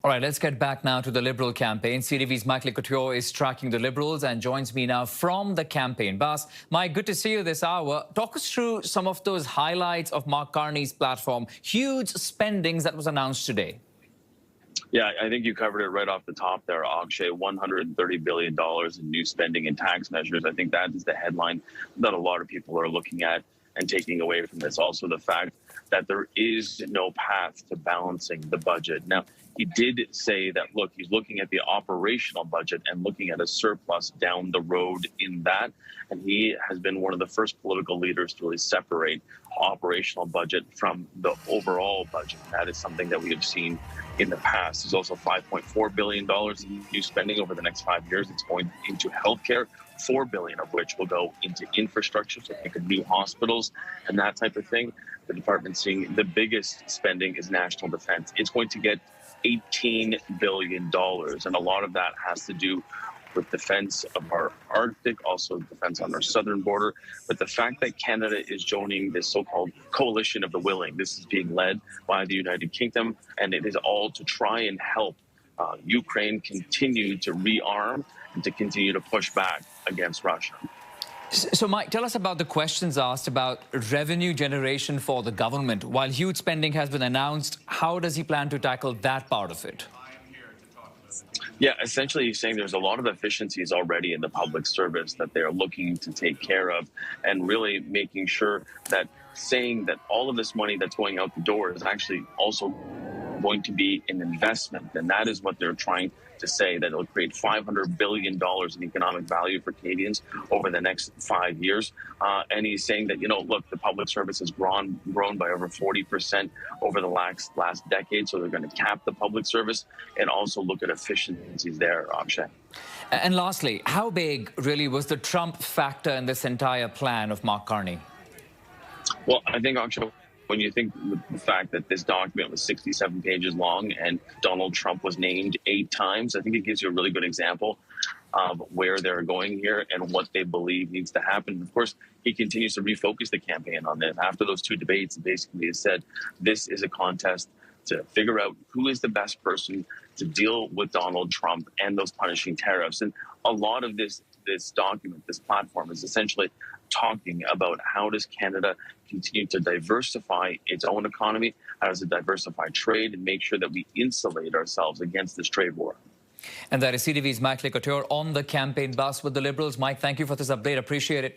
All right, let's get back now to the Liberal campaign. CTV's Mike Couteur is tracking the Liberals and joins me now from the campaign bus. Mike, good to see you this hour. Talk us through some of those highlights of Mark Carney's platform. Huge spendings that was announced today. Yeah, I think you covered it right off the top there, Akshay. $130 billion in new spending and tax measures. I think that is the headline that a lot of people are looking at and taking away from this. Also, the fact that there is no path to balancing the budget. Now, he did say that, look, he's looking at the operational budget and looking at a surplus down the road in that. And he has been one of the first political leaders to really separate operational budget from the overall budget. That is something that we have seen in the past. There's also $5.4 billion in new spending over the next 5 years. It's going into healthcare, $4 billion of which will go into infrastructure, so think of new hospitals and that type of thing. The department's seeing the biggest spending is national defense. It's going to get $18 billion, and a lot of that has to do with defense of our Arctic, also defense on our southern border. But the fact that Canada is joining this so-called coalition of the willing, this is being led by the United Kingdom, and it is all to try and help Ukraine continue to rearm and to continue to push back against Russia. So, Mike, tell us about the questions asked about revenue generation for the government. While huge spending has been announced, how does he plan to tackle that part of it? Yeah, essentially he's saying there's a lot of efficiencies already in the public service that they're looking to take care of, and really making sure that saying that all of this money that's going out the door is actually also going to be an investment. And that is what they're trying to say, that it'll create $500 billion in economic value for Canadians over the next 5 years. And he's saying that, look, the public service has grown by over 40% over the last decade. So they're going to cap the public service and also look at efficiencies there, Akshay. And lastly, how big really was the Trump factor in this entire plan of Mark Carney? Well, I think, Akshay, when you think the fact that this document was 67 pages long and Donald Trump was named 8 times, I think it gives you a really good example of where they're going here and what they believe needs to happen. Of course, he continues to refocus the campaign on this. After those 2 debates, basically he said this is a contest to figure out who is the best person to deal with Donald Trump and those punishing tariffs. And a lot of this document, this platform, is essentially talking about how does Canada continue to diversify its own economy, how does it diversify trade, and make sure that we insulate ourselves against this trade war. And that is CTV's Mike Couteur on the campaign bus with the Liberals. Mike, thank you for this update. Appreciate it.